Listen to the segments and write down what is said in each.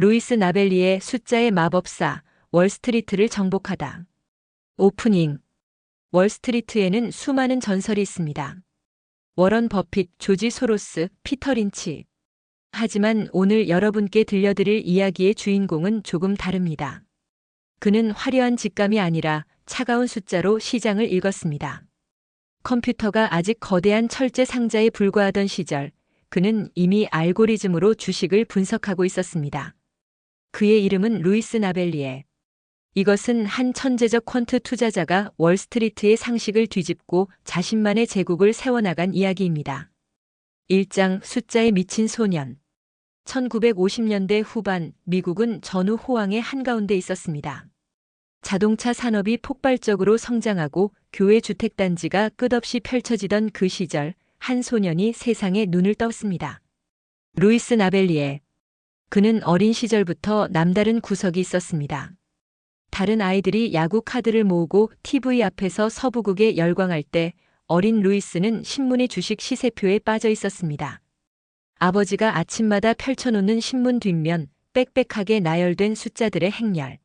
루이스 나벨리의 숫자의 마법사, 월스트리트를 정복하다. 오프닝. 월스트리트에는 수많은 전설이 있습니다. 워런 버핏, 조지 소로스, 피터 린치. 하지만 오늘 여러분께 들려드릴 이야기의 주인공은 조금 다릅니다. 그는 화려한 직감이 아니라 차가운 숫자로 시장을 읽었습니다. 컴퓨터가 아직 거대한 철제 상자에 불과하던 시절, 그는 이미 알고리즘으로 주식을 분석하고 있었습니다. 그의 이름은 루이스 나벨리에. 이것은 한 천재적 퀀트 투자자가 월스트리트의 상식을 뒤집고 자신만의 제국을 세워나간 이야기입니다. 1장 숫자에 미친 소년. 1950년대 후반 미국은 전후 호황의 한가운데 있었습니다. 자동차 산업이 폭발적으로 성장하고 교외 주택단지가 끝없이 펼쳐지던 그 시절 한 소년이 세상에 눈을 떴습니다. 루이스 나벨리에. 그는 어린 시절부터 남다른 구석이 있었습니다. 다른 아이들이 야구 카드를 모으고 TV 앞에서 서부국에 열광할 때 어린 루이스는 신문의 주식 시세표에 빠져 있었습니다. 아버지가 아침마다 펼쳐놓는 신문 뒷면 빽빽하게 나열된 숫자들의 행렬.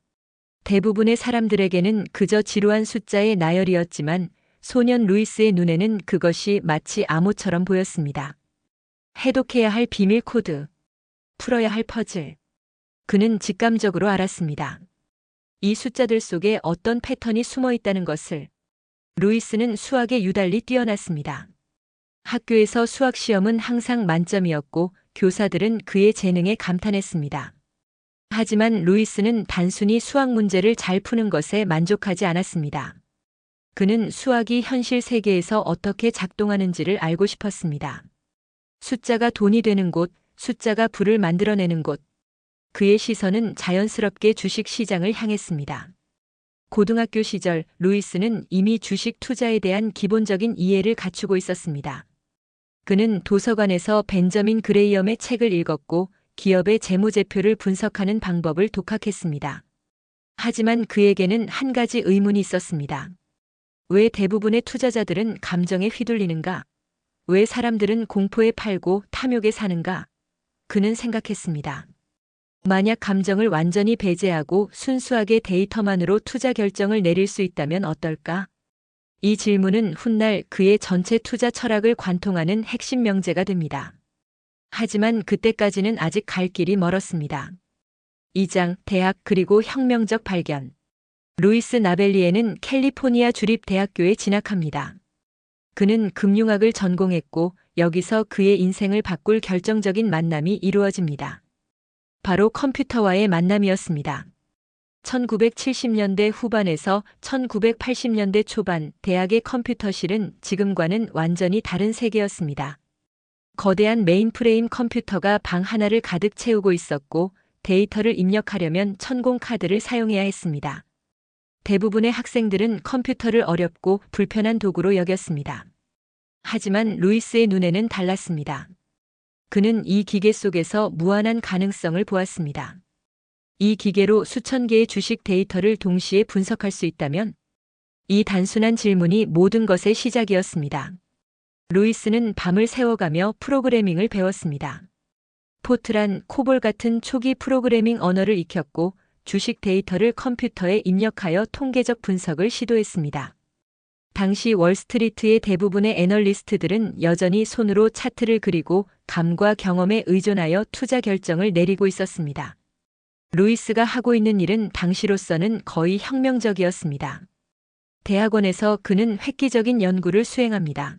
대부분의 사람들에게는 그저 지루한 숫자의 나열이었지만 소년 루이스의 눈에는 그것이 마치 암호처럼 보였습니다. 해독해야 할 비밀 코드. 풀어야 할 퍼즐. 그는 직감적으로 알았습니다. 이 숫자들 속에 어떤 패턴이 숨어 있다는 것을. 루이스는 수학에 유달리 뛰어났습니다. 학교에서 수학 시험은 항상 만점이었고 교사들은 그의 재능에 감탄했습니다. 하지만 루이스는 단순히 수학 문제를 잘 푸는 것에 만족하지 않았습니다. 그는 수학이 현실 세계에서 어떻게 작동하는지를 알고 싶었습니다. 숫자가 돈이 되는 곳, 숫자가 부를 만들어내는 곳. 그의 시선은 자연스럽게 주식 시장을 향했습니다. 고등학교 시절 루이스는 이미 주식 투자에 대한 기본적인 이해를 갖추고 있었습니다. 그는 도서관에서 벤저민 그레이엄의 책을 읽었고 기업의 재무제표를 분석하는 방법을 독학했습니다. 하지만 그에게는 한 가지 의문이 있었습니다. 왜 대부분의 투자자들은 감정에 휘둘리는가? 왜 사람들은 공포에 팔고 탐욕에 사는가? 그는 생각했습니다. 만약 감정을 완전히 배제하고 순수하게 데이터만으로 투자 결정을 내릴 수 있다면 어떨까? 이 질문은 훗날 그의 전체 투자 철학을 관통하는 핵심 명제가 됩니다. 하지만 그때까지는 아직 갈 길이 멀었습니다. 2장 대학 그리고 혁명적 발견. 루이스 나벨리에는 캘리포니아 주립대학교에 진학합니다. 그는 금융학을 전공했고 여기서 그의 인생을 바꿀 결정적인 만남이 이루어집니다. 바로 컴퓨터와의 만남이었습니다. 1970년대 후반에서 1980년대 초반 대학의 컴퓨터실은 지금과는 완전히 다른 세계였습니다. 거대한 메인프레임 컴퓨터가 방 하나를 가득 채우고 있었고 데이터를 입력하려면 천공 카드를 사용해야 했습니다. 대부분의 학생들은 컴퓨터를 어렵고 불편한 도구로 여겼습니다. 하지만 루이스의 눈에는 달랐습니다. 그는 이 기계 속에서 무한한 가능성을 보았습니다. 이 기계로 수천 개의 주식 데이터를 동시에 분석할 수 있다면? 이 단순한 질문이 모든 것의 시작이었습니다. 루이스는 밤을 새워가며 프로그래밍을 배웠습니다. 포트란, 코볼 같은 초기 프로그래밍 언어를 익혔고 주식 데이터를 컴퓨터에 입력하여 통계적 분석을 시도했습니다. 당시 월스트리트의 대부분의 애널리스트들은 여전히 손으로 차트를 그리고 감과 경험에 의존하여 투자 결정을 내리고 있었습니다. 루이스가 하고 있는 일은 당시로서는 거의 혁명적이었습니다. 대학원에서 그는 획기적인 연구를 수행합니다.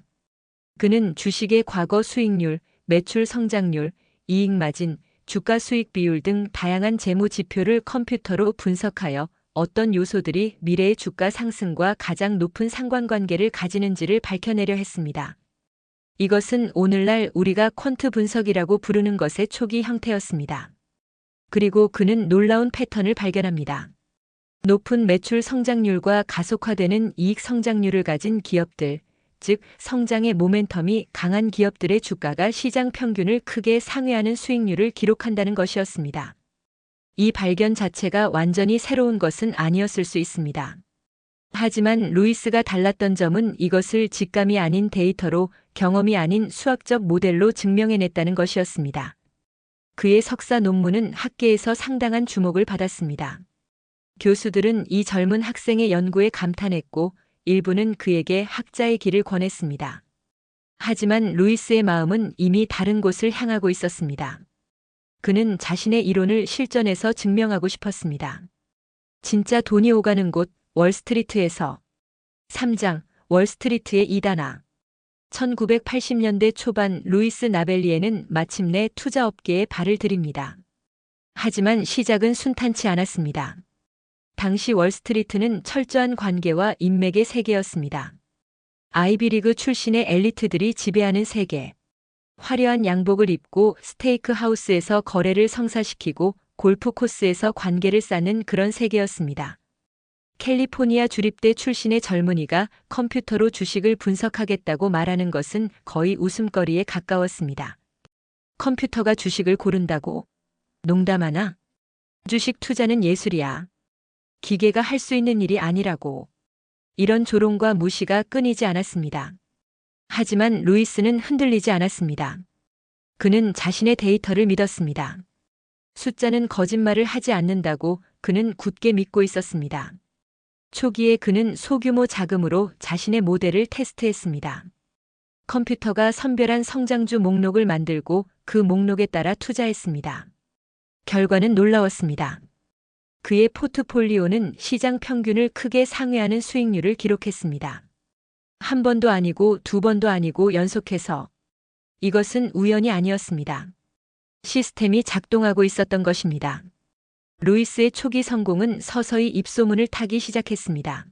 그는 주식의 과거 수익률, 매출 성장률, 이익 마진, 주가 수익 비율 등 다양한 재무 지표를 컴퓨터로 분석하여 어떤 요소들이 미래의 주가 상승과 가장 높은 상관관계를 가지는지를 밝혀내려 했습니다. 이것은 오늘날 우리가 퀀트 분석이라고 부르는 것의 초기 형태였습니다. 그리고 그는 놀라운 패턴을 발견합니다. 높은 매출 성장률과 가속화되는 이익 성장률을 가진 기업들, 즉 성장의 모멘텀이 강한 기업들의 주가가 시장 평균을 크게 상회하는 수익률을 기록한다는 것이었습니다. 이 발견 자체가 완전히 새로운 것은 아니었을 수 있습니다. 하지만 루이스가 달랐던 점은 이것을 직감이 아닌 데이터로 경험이 아닌 수학적 모델로 증명해냈다는 것이었습니다. 그의 석사 논문은 학계에서 상당한 주목을 받았습니다. 교수들은 이 젊은 학생의 연구에 감탄했고 일부는 그에게 학자의 길을 권했습니다. 하지만 루이스의 마음은 이미 다른 곳을 향하고 있었습니다. 그는 자신의 이론을 실전에서 증명하고 싶었습니다. 진짜 돈이 오가는 곳 월스트리트에서 3장 월스트리트의 이단화 1980년대 초반 루이스 나벨리에는 마침내 투자업계에 발을 들입니다. 하지만 시작은 순탄치 않았습니다. 당시 월스트리트는 철저한 관계와 인맥의 세계였습니다. 아이비리그 출신의 엘리트들이 지배하는 세계. 화려한 양복을 입고 스테이크 하우스에서 거래를 성사시키고 골프 코스에서 관계를 쌓는 그런 세계였습니다. 캘리포니아 주립대 출신의 젊은이가 컴퓨터로 주식을 분석하겠다고 말하는 것은 거의 웃음거리에 가까웠습니다. 컴퓨터가 주식을 고른다고? 농담하나? 주식 투자는 예술이야. 기계가 할 수 있는 일이 아니라고. 이런 조롱과 무시가 끊이지 않았습니다. 하지만 루이스는 흔들리지 않았습니다. 그는 자신의 데이터를 믿었습니다. 숫자는 거짓말을 하지 않는다고 그는 굳게 믿고 있었습니다. 초기에 그는 소규모 자금으로 자신의 모델을 테스트했습니다. 컴퓨터가 선별한 성장주 목록을 만들고 그 목록에 따라 투자했습니다. 결과는 놀라웠습니다. 그의 포트폴리오는 시장 평균을 크게 상회하는 수익률을 기록했습니다. 한 번도 아니고 두 번도 아니고 연속해서. 이것은 우연이 아니었습니다. 시스템이 작동하고 있었던 것입니다. 루이스의 초기 성공은 서서히 입소문을 타기 시작했습니다.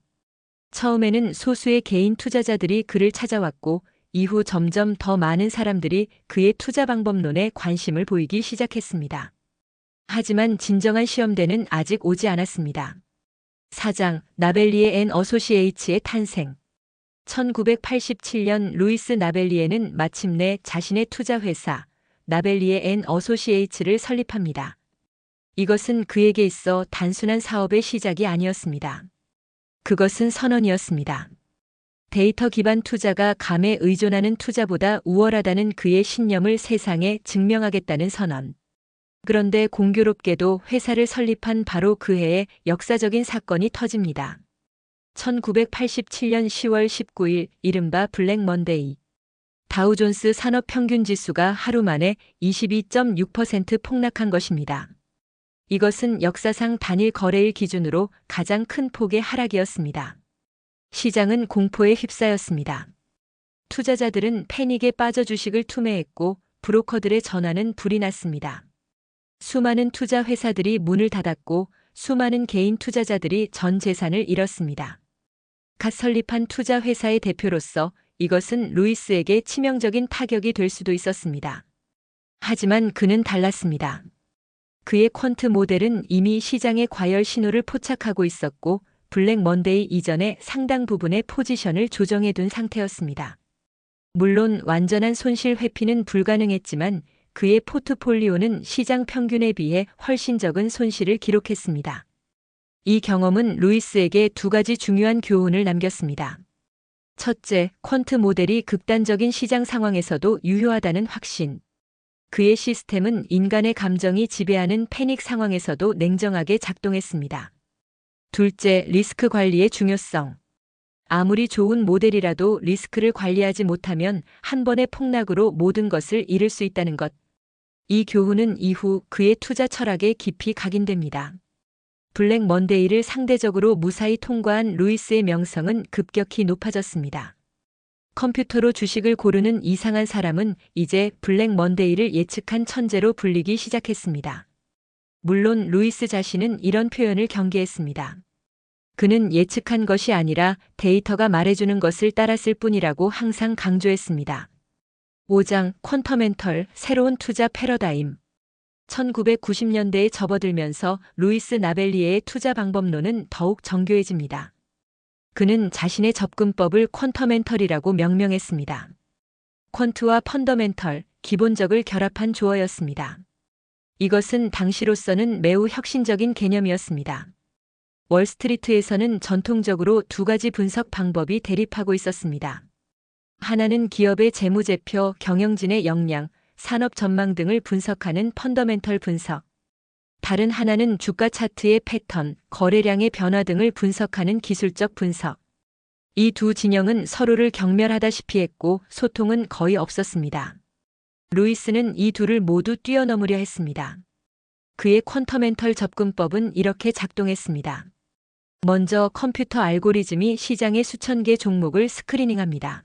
처음에는 소수의 개인 투자자들이 그를 찾아왔고 이후 점점 더 많은 사람들이 그의 투자 방법론에 관심을 보이기 시작했습니다. 하지만 진정한 시험대는 아직 오지 않았습니다. 4장 나벨리에 앤 어소시에이츠의 탄생 1987년 루이스 나벨리에는 마침내 자신의 투자회사 나벨리에 앤 어소시에이츠를 설립합니다. 이것은 그에게 있어 단순한 사업의 시작이 아니었습니다. 그것은 선언이었습니다. 데이터 기반 투자가 감에 의존하는 투자보다 우월하다는 그의 신념을 세상에 증명하겠다는 선언. 그런데 공교롭게도 회사를 설립한 바로 그 해에 역사적인 사건이 터집니다. 1987년 10월 19일 이른바 블랙 먼데이. 다우존스 산업평균지수가 하루 만에 22.6% 폭락한 것입니다. 이것은 역사상 단일 거래일 기준으로 가장 큰 폭의 하락이었습니다. 시장은 공포에 휩싸였습니다. 투자자들은 패닉에 빠져 주식을 투매했고 브로커들의 전화는 불이 났습니다. 수많은 투자 회사들이 문을 닫았고 수많은 개인 투자자들이 전 재산을 잃었습니다. 갓 설립한 투자 회사의 대표로서 이것은 루이스에게 치명적인 타격이 될 수도 있었습니다. 하지만 그는 달랐습니다. 그의 퀀트 모델은 이미 시장의 과열 신호를 포착하고 있었고 블랙 먼데이 이전에 상당 부분의 포지션을 조정해둔 상태였습니다. 물론 완전한 손실 회피는 불가능했지만 그의 포트폴리오는 시장 평균에 비해 훨씬 적은 손실을 기록했습니다. 이 경험은 루이스에게 두 가지 중요한 교훈을 남겼습니다. 첫째, 퀀트 모델이 극단적인 시장 상황에서도 유효하다는 확신. 그의 시스템은 인간의 감정이 지배하는 패닉 상황에서도 냉정하게 작동했습니다. 둘째, 리스크 관리의 중요성. 아무리 좋은 모델이라도 리스크를 관리하지 못하면 한 번의 폭락으로 모든 것을 잃을 수 있다는 것. 이 교훈은 이후 그의 투자 철학에 깊이 각인됩니다. 블랙 먼데이를 상대적으로 무사히 통과한 루이스의 명성은 급격히 높아졌습니다. 컴퓨터로 주식을 고르는 이상한 사람은 이제 블랙 먼데이를 예측한 천재로 불리기 시작했습니다. 물론 루이스 자신은 이런 표현을 경계했습니다. 그는 예측한 것이 아니라 데이터가 말해주는 것을 따랐을 뿐이라고 항상 강조했습니다. 5장 퀀터멘털 새로운 투자 패러다임 1990년대에 접어들면서 루이스 나벨리에의 투자 방법론은 더욱 정교해집니다. 그는 자신의 접근법을 퀀터멘털이라고 명명했습니다. 퀀트와 펀더멘털, 기본적을 결합한 조어였습니다. 이것은 당시로서는 매우 혁신적인 개념이었습니다. 월스트리트에서는 전통적으로 두 가지 분석 방법이 대립하고 있었습니다. 하나는 기업의 재무제표, 경영진의 역량, 산업 전망 등을 분석하는 펀더멘털 분석. 다른 하나는 주가 차트의 패턴, 거래량의 변화 등을 분석하는 기술적 분석. 이 두 진영은 서로를 경멸하다시피 했고 소통은 거의 없었습니다. 루이스는 이 둘을 모두 뛰어넘으려 했습니다. 그의 퀀터멘털 접근법은 이렇게 작동했습니다. 먼저 컴퓨터 알고리즘이 시장의 수천 개 종목을 스크리닝합니다.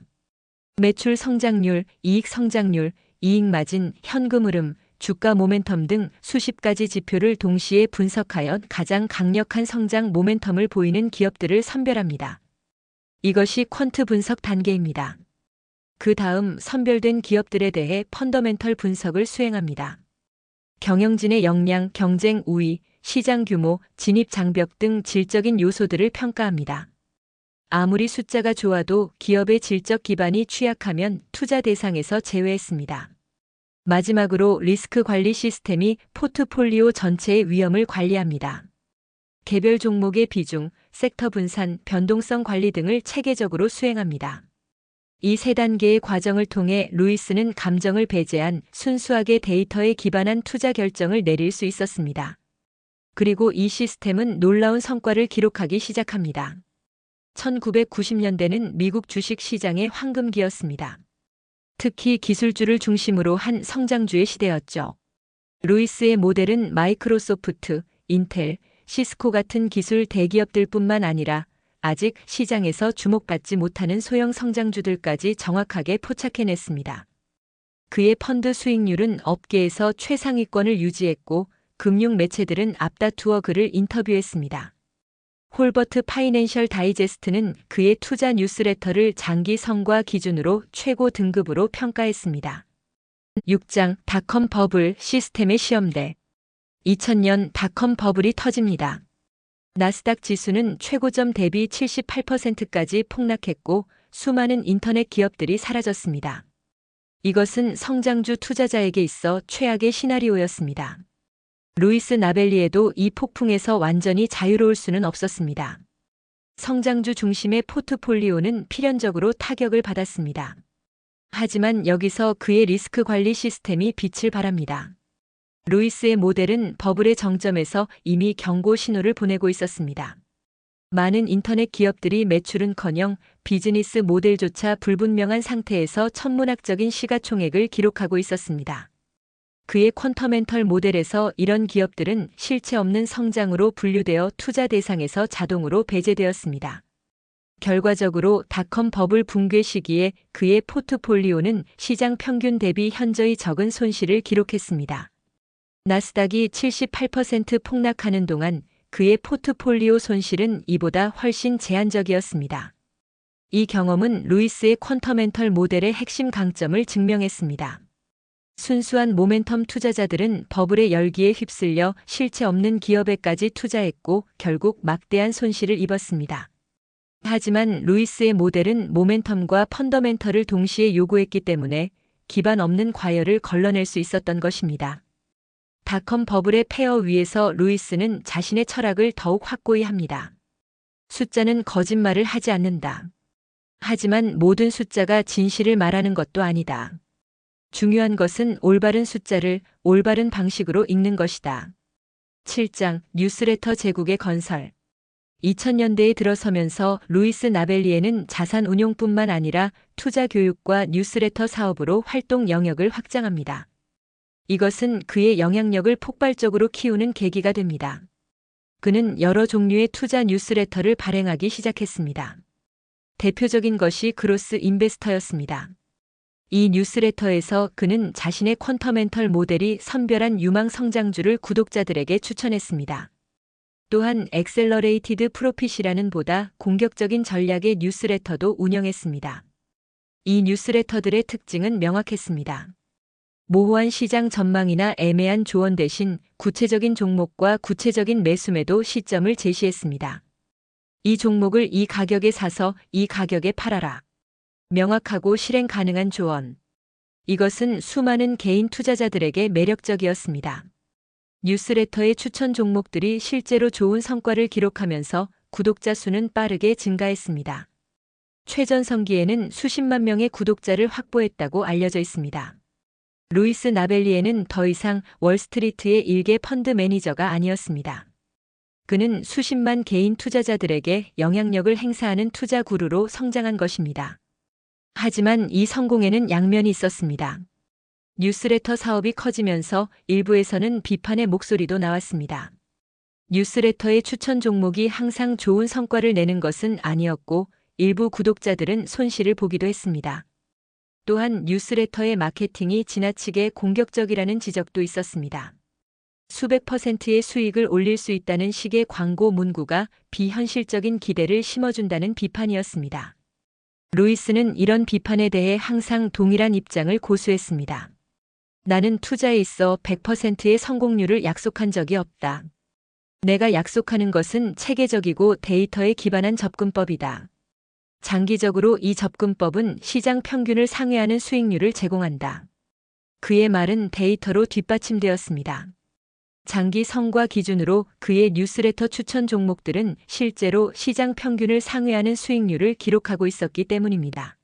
매출 성장률, 이익 성장률, 이익 마진, 현금 흐름, 주가 모멘텀 등 수십 가지 지표를 동시에 분석하여 가장 강력한 성장 모멘텀을 보이는 기업들을 선별합니다. 이것이 퀀트 분석 단계입니다. 그 다음 선별된 기업들에 대해 펀더멘털 분석을 수행합니다. 경영진의 역량, 경쟁 우위, 시장 규모, 진입 장벽 등 질적인 요소들을 평가합니다. 아무리 숫자가 좋아도 기업의 질적 기반이 취약하면 투자 대상에서 제외했습니다. 마지막으로 리스크 관리 시스템이 포트폴리오 전체의 위험을 관리합니다. 개별 종목의 비중, 섹터 분산, 변동성 관리 등을 체계적으로 수행합니다. 이 세 단계의 과정을 통해 루이스는 감정을 배제한 순수하게 데이터에 기반한 투자 결정을 내릴 수 있었습니다. 그리고 이 시스템은 놀라운 성과를 기록하기 시작합니다. 1990년대는 미국 주식 시장의 황금기였습니다. 특히 기술주를 중심으로 한 성장주의 시대였죠. 루이스의 모델은 마이크로소프트, 인텔, 시스코 같은 기술 대기업들뿐만 아니라 아직 시장에서 주목받지 못하는 소형 성장주들까지 정확하게 포착해냈습니다. 그의 펀드 수익률은 업계에서 최상위권을 유지했고 금융 매체들은 앞다투어 그를 인터뷰했습니다. 홀버트 파이낸셜 다이제스트는 그의 투자 뉴스레터를 장기 성과 기준으로 최고 등급으로 평가했습니다. 6장 닷컴 버블 시스템의 시험대. 2000년 닷컴 버블이 터집니다. 나스닥 지수는 최고점 대비 78%까지 폭락했고 수많은 인터넷 기업들이 사라졌습니다. 이것은 성장주 투자자에게 있어 최악의 시나리오였습니다. 루이스 나벨리에도 이 폭풍에서 완전히 자유로울 수는 없었습니다. 성장주 중심의 포트폴리오는 필연적으로 타격을 받았습니다. 하지만 여기서 그의 리스크 관리 시스템이 빛을 발합니다. 루이스의 모델은 버블의 정점에서 이미 경고 신호를 보내고 있었습니다. 많은 인터넷 기업들이 매출은커녕 비즈니스 모델조차 불분명한 상태에서 천문학적인 시가총액을 기록하고 있었습니다. 그의 퀀터멘털 모델에서 이런 기업들은 실체 없는 성장으로 분류되어 투자 대상에서 자동으로 배제되었습니다. 결과적으로 닷컴 버블 붕괴 시기에 그의 포트폴리오는 시장 평균 대비 현저히 적은 손실을 기록했습니다. 나스닥이 78% 폭락하는 동안 그의 포트폴리오 손실은 이보다 훨씬 제한적이었습니다. 이 경험은 루이스의 퀀터멘털 모델의 핵심 강점을 증명했습니다. 순수한 모멘텀 투자자들은 버블의 열기에 휩쓸려 실체 없는 기업에까지 투자했고 결국 막대한 손실을 입었습니다. 하지만 루이스의 모델은 모멘텀과 펀더멘털을 동시에 요구했기 때문에 기반 없는 과열을 걸러낼 수 있었던 것입니다. 닷컴 버블의 폐허 위에서 루이스는 자신의 철학을 더욱 확고히 합니다. 숫자는 거짓말을 하지 않는다. 하지만 모든 숫자가 진실을 말하는 것도 아니다. 중요한 것은 올바른 숫자를 올바른 방식으로 읽는 것이다. 7장 뉴스레터 제국의 건설. 2000년대에 들어서면서 루이스 나벨리에는 자산 운용뿐만 아니라 투자 교육과 뉴스레터 사업으로 활동 영역을 확장합니다. 이것은 그의 영향력을 폭발적으로 키우는 계기가 됩니다. 그는 여러 종류의 투자 뉴스레터를 발행하기 시작했습니다. 대표적인 것이 그로스 인베스터였습니다. 이 뉴스레터에서 그는 자신의 퀀터멘털 모델이 선별한 유망 성장주를 구독자들에게 추천했습니다. 또한 엑셀러레이티드 프로핏이라는 보다 공격적인 전략의 뉴스레터도 운영했습니다. 이 뉴스레터들의 특징은 명확했습니다. 모호한 시장 전망이나 애매한 조언 대신 구체적인 종목과 구체적인 매수매도 시점을 제시했습니다. 이 종목을 이 가격에 사서 이 가격에 팔아라. 명확하고 실행 가능한 조언. 이것은 수많은 개인 투자자들에게 매력적이었습니다. 뉴스레터의 추천 종목들이 실제로 좋은 성과를 기록하면서 구독자 수는 빠르게 증가했습니다. 최전성기에는 수십만 명의 구독자를 확보했다고 알려져 있습니다. 루이스 나벨리에는 더 이상 월스트리트의 일개 펀드 매니저가 아니었습니다. 그는 수십만 개인 투자자들에게 영향력을 행사하는 투자 구루로 성장한 것입니다. 하지만 이 성공에는 양면이 있었습니다. 뉴스레터 사업이 커지면서 일부에서는 비판의 목소리도 나왔습니다. 뉴스레터의 추천 종목이 항상 좋은 성과를 내는 것은 아니었고 일부 구독자들은 손실을 보기도 했습니다. 또한 뉴스레터의 마케팅이 지나치게 공격적이라는 지적도 있었습니다. 수백 %의 수익을 올릴 수 있다는 식의 광고 문구가 비현실적인 기대를 심어준다는 비판이었습니다. 루이스는 이런 비판에 대해 항상 동일한 입장을 고수했습니다. 나는 투자에 있어 100%의 성공률을 약속한 적이 없다. 내가 약속하는 것은 체계적이고 데이터에 기반한 접근법이다. 장기적으로 이 접근법은 시장 평균을 상회하는 수익률을 제공한다. 그의 말은 데이터로 뒷받침되었습니다. 장기 성과 기준으로 그의 뉴스레터 추천 종목들은 실제로 시장 평균을 상회하는 수익률을 기록하고 있었기 때문입니다.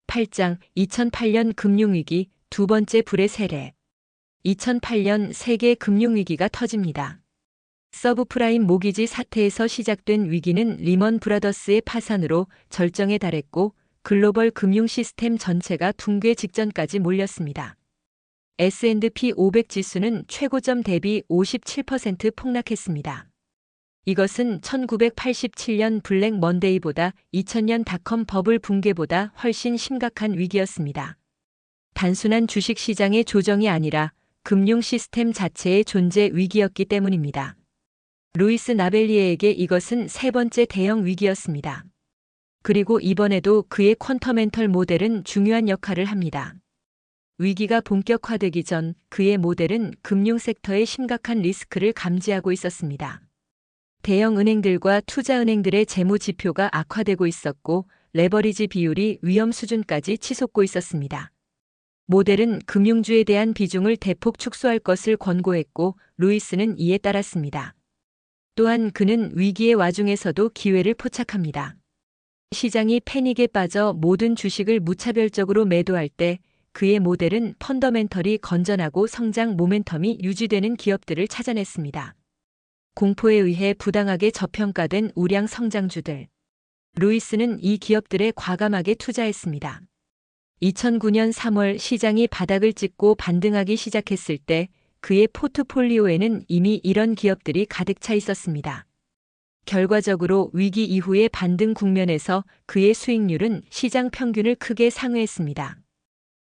8장 2008년 금융위기 두 번째 불의 세례. 2008년 세계 금융위기가 터집니다. 서브프라임 모기지 사태에서 시작된 위기는 리먼 브라더스의 파산으로 절정에 달했고 글로벌 금융 시스템 전체가 붕괴 직전까지 몰렸습니다. S&P 500 지수는 최고점 대비 57% 폭락했습니다. 이것은 1987년 블랙 먼데이보다 2000년 닷컴 버블 붕괴보다 훨씬 심각한 위기였습니다. 단순한 주식 시장의 조정이 아니라 금융 시스템 자체의 존재 위기였기 때문입니다. 루이스 나벨리에에게 이것은 세 번째 대형 위기였습니다. 그리고 이번에도 그의 퀀터멘털 모델은 중요한 역할을 합니다. 위기가 본격화되기 전 그의 모델은 금융 섹터의 심각한 리스크를 감지하고 있었습니다. 대형 은행들과 투자은행들의 재무 지표가 악화되고 있었고 레버리지 비율이 위험 수준까지 치솟고 있었습니다. 모델은 금융주에 대한 비중을 대폭 축소할 것을 권고했고 루이스는 이에 따랐습니다. 또한 그는 위기의 와중에서도 기회를 포착합니다. 시장이 패닉에 빠져 모든 주식을 무차별적으로 매도할 때 그의 모델은 펀더멘털이 건전하고 성장 모멘텀이 유지되는 기업들을 찾아냈습니다. 공포에 의해 부당하게 저평가된 우량 성장주들. 루이스는 이 기업들에 과감하게 투자했습니다. 2009년 3월 시장이 바닥을 찍고 반등하기 시작했을 때 그의 포트폴리오에는 이미 이런 기업들이 가득 차 있었습니다. 결과적으로 위기 이후의 반등 국면에서 그의 수익률은 시장 평균을 크게 상회했습니다.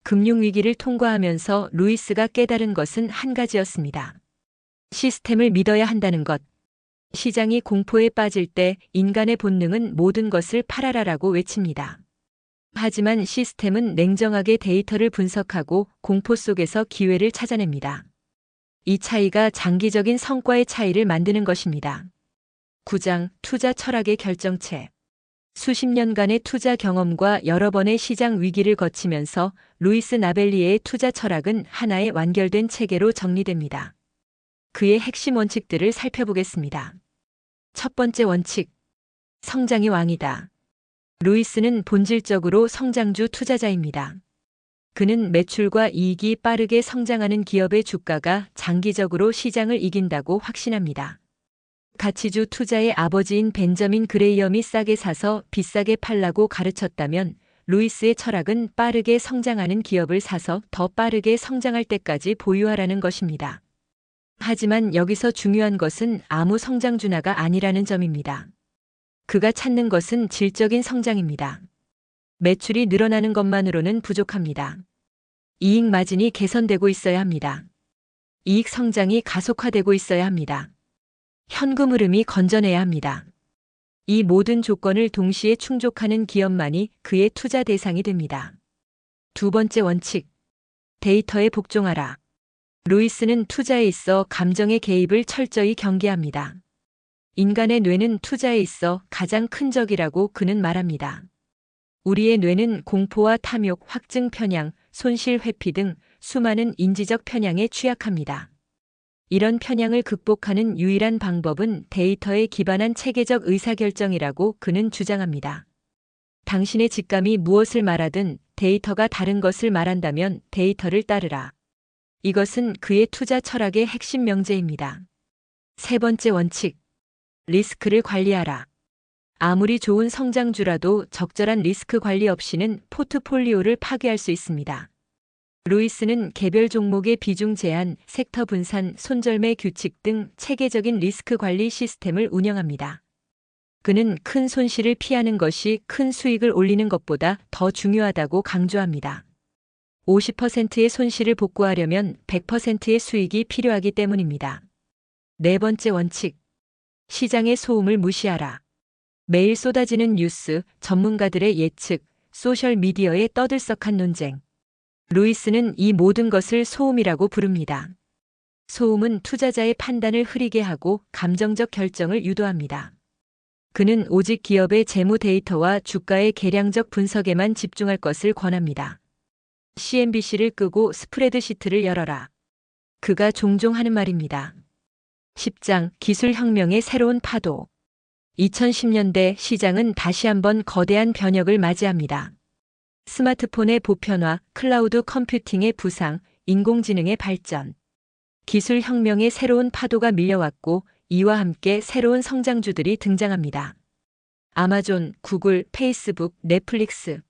금융위기를 통과하면서 루이스가 깨달은 것은 한 가지였습니다. 시스템을 믿어야 한다는 것. 시장이 공포에 빠질 때 인간의 본능은 모든 것을 팔아라라고 외칩니다. 하지만 시스템은 냉정하게 데이터를 분석하고 공포 속에서 기회를 찾아냅니다. 이 차이가 장기적인 성과의 차이를 만드는 것입니다. 9장 투자 철학의 결정체. 수십 년간의 투자 경험과 여러 번의 시장 위기를 거치면서 루이스 나벨리에의 투자 철학은 하나의 완결된 체계로 정리됩니다. 그의 핵심 원칙들을 살펴보겠습니다. 첫 번째 원칙. 성장이 왕이다. 루이스는 본질적으로 성장주 투자자입니다. 그는 매출과 이익이 빠르게 성장하는 기업의 주가가 장기적으로 시장을 이긴다고 확신합니다. 가치주 투자의 아버지인 벤저민 그레이엄이 싸게 사서 비싸게 팔라고 가르쳤다면 루이스의 철학은 빠르게 성장하는 기업을 사서 더 빠르게 성장할 때까지 보유하라는 것입니다. 하지만 여기서 중요한 것은 아무 성장주나가 아니라는 점입니다. 그가 찾는 것은 질적인 성장입니다. 매출이 늘어나는 것만으로는 부족합니다. 이익 마진이 개선되고 있어야 합니다. 이익 성장이 가속화되고 있어야 합니다. 현금 흐름이 건전해야 합니다. 이 모든 조건을 동시에 충족하는 기업만이 그의 투자 대상이 됩니다. 두 번째 원칙. 데이터에 복종하라. 루이스는 투자에 있어 감정의 개입을 철저히 경계합니다. 인간의 뇌는 투자에 있어 가장 큰 적이라고 그는 말합니다. 우리의 뇌는 공포와 탐욕, 확증 편향, 손실 회피 등 수많은 인지적 편향에 취약합니다. 이런 편향을 극복하는 유일한 방법은 데이터에 기반한 체계적 의사결정이라고 그는 주장합니다. 당신의 직감이 무엇을 말하든 데이터가 다른 것을 말한다면 데이터를 따르라. 이것은 그의 투자 철학의 핵심 명제입니다. 세 번째 원칙, 리스크를 관리하라. 아무리 좋은 성장주라도 적절한 리스크 관리 없이는 포트폴리오를 파괴할 수 있습니다. 루이스는 개별 종목의 비중 제한, 섹터 분산, 손절매 규칙 등 체계적인 리스크 관리 시스템을 운영합니다. 그는 큰 손실을 피하는 것이 큰 수익을 올리는 것보다 더 중요하다고 강조합니다. 50%의 손실을 복구하려면 100%의 수익이 필요하기 때문입니다. 네 번째 원칙, 시장의 소음을 무시하라. 매일 쏟아지는 뉴스, 전문가들의 예측, 소셜미디어의 떠들썩한 논쟁. 루이스는 이 모든 것을 소음이라고 부릅니다. 소음은 투자자의 판단을 흐리게 하고 감정적 결정을 유도합니다. 그는 오직 기업의 재무 데이터와 주가의 계량적 분석에만 집중할 것을 권합니다. CNBC를 끄고 스프레드시트를 열어라. 그가 종종 하는 말입니다. 10장 기술혁명의 새로운 파도. 2010년대 시장은 다시 한번 거대한 변혁을 맞이합니다. 스마트폰의 보편화, 클라우드 컴퓨팅의 부상, 인공지능의 발전. 기술혁명의 새로운 파도가 밀려왔고 이와 함께 새로운 성장주들이 등장합니다. 아마존, 구글, 페이스북, 넷플릭스.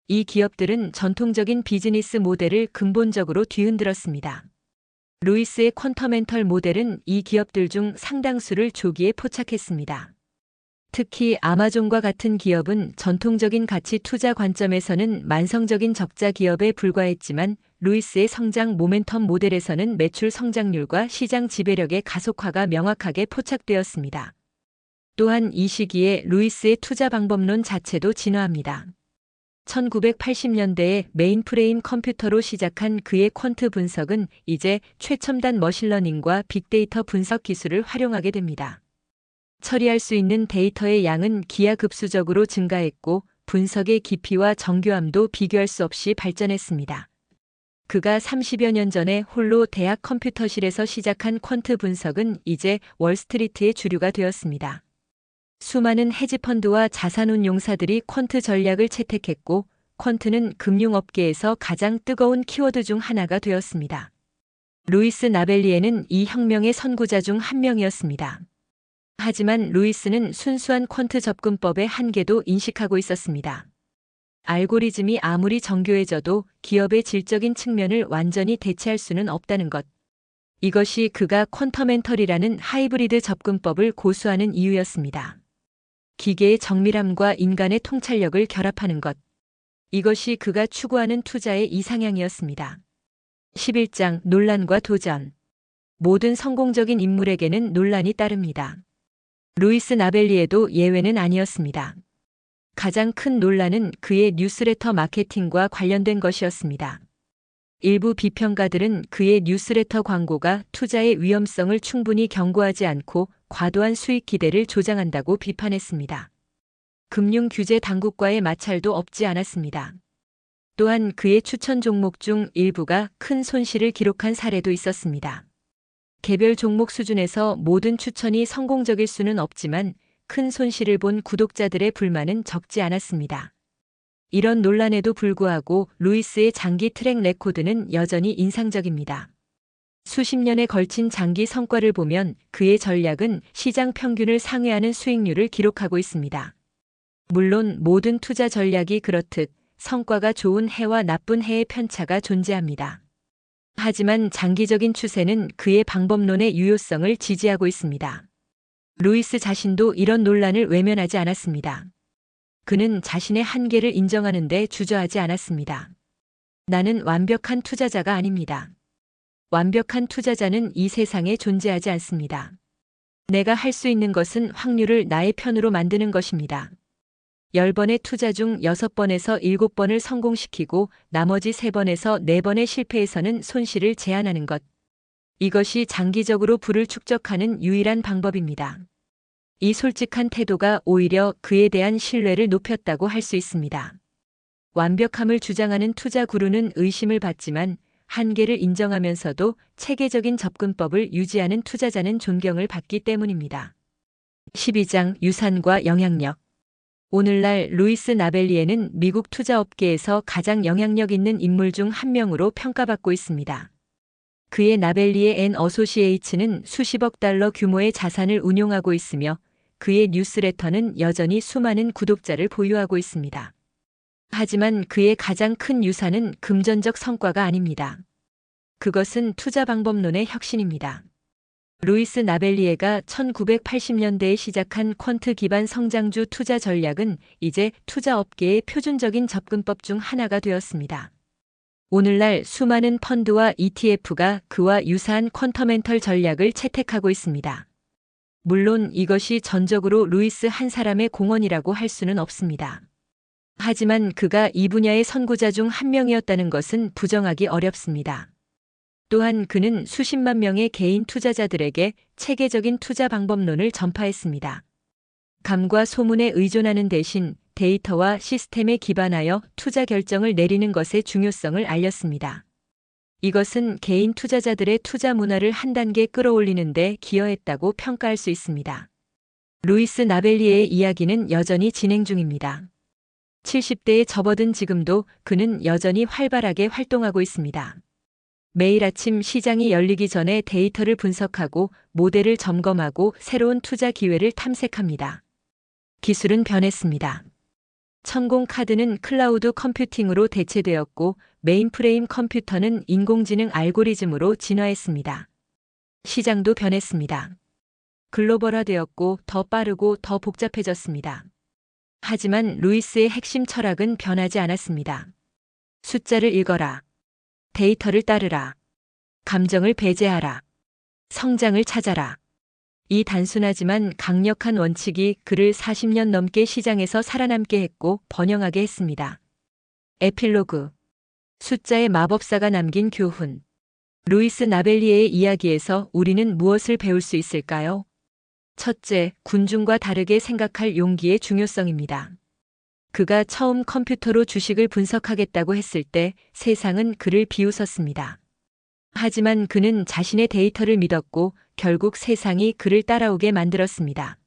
이 기업들은 전통적인 비즈니스 모델을 근본적으로 뒤흔들었습니다. 루이스의 퀀터멘털 모델은 이 기업들 중 상당수를 조기에 포착했습니다. 특히 아마존과 같은 기업은 전통적인 가치 투자 관점에서는 만성적인 적자 기업에 불과했지만 루이스의 성장 모멘텀 모델에서는 매출 성장률과 시장 지배력의 가속화가 명확하게 포착되었습니다. 또한 이 시기에 루이스의 투자 방법론 자체도 진화합니다. 1980년대에 메인프레임 컴퓨터로 시작한 그의 퀀트 분석은 이제 최첨단 머신러닝과 빅데이터 분석 기술을 활용하게 됩니다. 처리할 수 있는 데이터의 양은 기하급수적으로 증가했고 분석의 깊이와 정교함도 비교할 수 없이 발전했습니다. 그가 30여 년 전에 홀로 대학 컴퓨터실에서 시작한 퀀트 분석은 이제 월스트리트의 주류가 되었습니다. 수많은 헤지펀드와 자산운용사들이 퀀트 전략을 채택했고 퀀트는 금융업계에서 가장 뜨거운 키워드 중 하나가 되었습니다. 루이스 나벨리에는 이 혁명의 선구자 중 한 명이었습니다. 하지만 루이스는 순수한 퀀트 접근법의 한계도 인식하고 있었습니다. 알고리즘이 아무리 정교해져도 기업의 질적인 측면을 완전히 대체할 수는 없다는 것. 이것이 그가 퀀터멘털이라는 하이브리드 접근법을 고수하는 이유였습니다. 기계의 정밀함과 인간의 통찰력을 결합하는 것. 이것이 그가 추구하는 투자의 이상향이었습니다. 11장 논란과 도전. 모든 성공적인 인물에게는 논란이 따릅니다. 루이스 나벨리에도 예외는 아니었습니다. 가장 큰 논란은 그의 뉴스레터 마케팅과 관련된 것이었습니다. 일부 비평가들은 그의 뉴스레터 광고가 투자의 위험성을 충분히 경고하지 않고 과도한 수익 기대를 조장한다고 비판했습니다. 금융 규제 당국과의 마찰도 없지 않았습니다. 또한 그의 추천 종목 중 일부가 큰 손실을 기록한 사례도 있었습니다. 개별 종목 수준에서 모든 추천이 성공적일 수는 없지만 큰 손실을 본 구독자들의 불만은 적지 않았습니다. 이런 논란에도 불구하고 루이스의 장기 트랙 레코드는 여전히 인상적입니다. 수십 년에 걸친 장기 성과를 보면 그의 전략은 시장 평균을 상회하는 수익률을 기록하고 있습니다. 물론 모든 투자 전략이 그렇듯 성과가 좋은 해와 나쁜 해의 편차가 존재합니다. 하지만 장기적인 추세는 그의 방법론의 유효성을 지지하고 있습니다. 루이스 자신도 이런 논란을 외면하지 않았습니다. 그는 자신의 한계를 인정하는 데 주저하지 않았습니다. 나는 완벽한 투자자가 아닙니다. 완벽한 투자자는 이 세상에 존재하지 않습니다. 내가 할 수 있는 것은 확률을 나의 편으로 만드는 것입니다. 10번의 투자 중 6번에서 7번을 성공시키고 나머지 3번에서 4번의 실패에서는 손실을 제한하는 것. 이것이 장기적으로 부를 축적하는 유일한 방법입니다. 이 솔직한 태도가 오히려 그에 대한 신뢰를 높였다고 할 수 있습니다. 완벽함을 주장하는 투자 구루는 의심을 받지만 한계를 인정하면서도 체계적인 접근법을 유지하는 투자자는 존경을 받기 때문입니다. 12장 유산과 영향력. 오늘날 루이스 나벨리에는 미국 투자업계에서 가장 영향력 있는 인물 중 한 명으로 평가받고 있습니다. 그의 나벨리에 앤 어소시에이츠는 수십억 달러 규모의 자산을 운용하고 있으며 그의 뉴스레터는 여전히 수많은 구독자를 보유하고 있습니다. 하지만 그의 가장 큰 유산은 금전적 성과가 아닙니다. 그것은 투자 방법론의 혁신입니다. 루이스 나벨리에가 1980년대에 시작한 퀀트 기반 성장주 투자 전략은 이제 투자 업계의 표준적인 접근법 중 하나가 되었습니다. 오늘날 수많은 펀드와 ETF가 그와 유사한 퀀터멘털 전략을 채택하고 있습니다. 물론 이것이 전적으로 루이스 한 사람의 공헌이라고 할 수는 없습니다. 하지만 그가 이 분야의 선구자 중 한 명이었다는 것은 부정하기 어렵습니다. 또한 그는 수십만 명의 개인 투자자들에게 체계적인 투자 방법론을 전파했습니다. 감과 소문에 의존하는 대신 데이터와 시스템에 기반하여 투자 결정을 내리는 것의 중요성을 알렸습니다. 이것은 개인 투자자들의 투자 문화를 한 단계 끌어올리는 데 기여했다고 평가할 수 있습니다. 루이스 나벨리의 이야기는 여전히 진행 중입니다. 70대에 접어든 지금도 그는 여전히 활발하게 활동하고 있습니다. 매일 아침 시장이 열리기 전에 데이터를 분석하고 모델을 점검하고 새로운 투자 기회를 탐색합니다. 기술은 변했습니다. 천공 카드는 클라우드 컴퓨팅으로 대체되었고 메인프레임 컴퓨터는 인공지능 알고리즘으로 진화했습니다. 시장도 변했습니다. 글로벌화되었고 더 빠르고 더 복잡해졌습니다. 하지만 루이스의 핵심 철학은 변하지 않았습니다. 숫자를 읽어라. 데이터를 따르라. 감정을 배제하라. 성장을 찾아라. 이 단순하지만 강력한 원칙이 그를 40년 넘게 시장에서 살아남게 했고 번영하게 했습니다. 에필로그. 숫자의 마법사가 남긴 교훈. 루이스 나벨리에의 이야기에서 우리는 무엇을 배울 수 있을까요? 첫째, 군중과 다르게 생각할 용기의 중요성입니다. 그가 처음 컴퓨터로 주식을 분석하겠다고 했을 때 세상은 그를 비웃었습니다. 하지만 그는 자신의 데이터를 믿었고 결국 세상이 그를 따라오게 만들었습니다.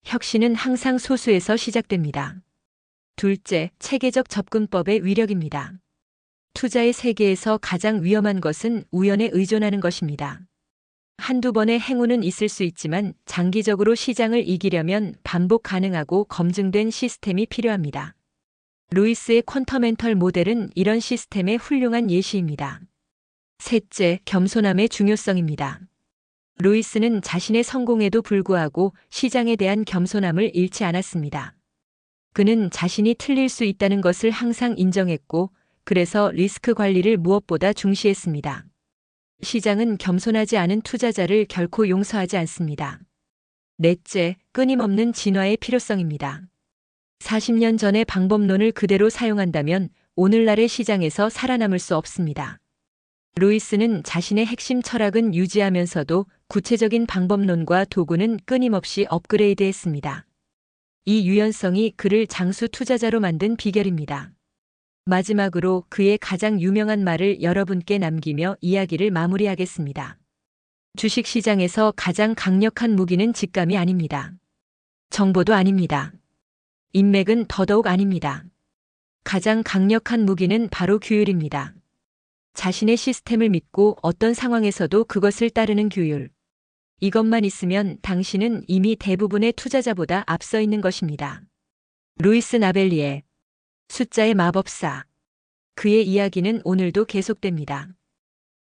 혁신은 항상 소수에서 시작됩니다. 둘째, 체계적 접근법의 위력입니다. 투자의 세계에서 가장 위험한 것은 우연에 의존하는 것입니다. 한두 번의 행운은 있을 수 있지만 장기적으로 시장을 이기려면 반복 가능하고 검증된 시스템이 필요합니다. 루이스의 퀀터멘털 모델은 이런 시스템의 훌륭한 예시입니다. 셋째, 겸손함의 중요성입니다. 루이스는 자신의 성공에도 불구하고 시장에 대한 겸손함을 잃지 않았습니다. 그는 자신이 틀릴 수 있다는 것을 항상 인정했고, 그래서 리스크 관리를 무엇보다 중시했습니다. 시장은 겸손하지 않은 투자자를 결코 용서하지 않습니다. 넷째, 끊임없는 진화의 필요성입니다. 40년 전의 방법론을 그대로 사용한다면 오늘날의 시장에서 살아남을 수 없습니다. 루이스는 자신의 핵심 철학은 유지하면서도 구체적인 방법론과 도구는 끊임없이 업그레이드했습니다. 이 유연성이 그를 장수 투자자로 만든 비결입니다. 마지막으로 그의 가장 유명한 말을 여러분께 남기며 이야기를 마무리하겠습니다. 주식시장에서 가장 강력한 무기는 직감이 아닙니다. 정보도 아닙니다. 인맥은 더더욱 아닙니다. 가장 강력한 무기는 바로 규율입니다. 자신의 시스템을 믿고 어떤 상황에서도 그것을 따르는 규율. 이것만 있으면 당신은 이미 대부분의 투자자보다 앞서 있는 것입니다. 루이스 나벨리의 숫자의 마법사. 그의 이야기는 오늘도 계속됩니다.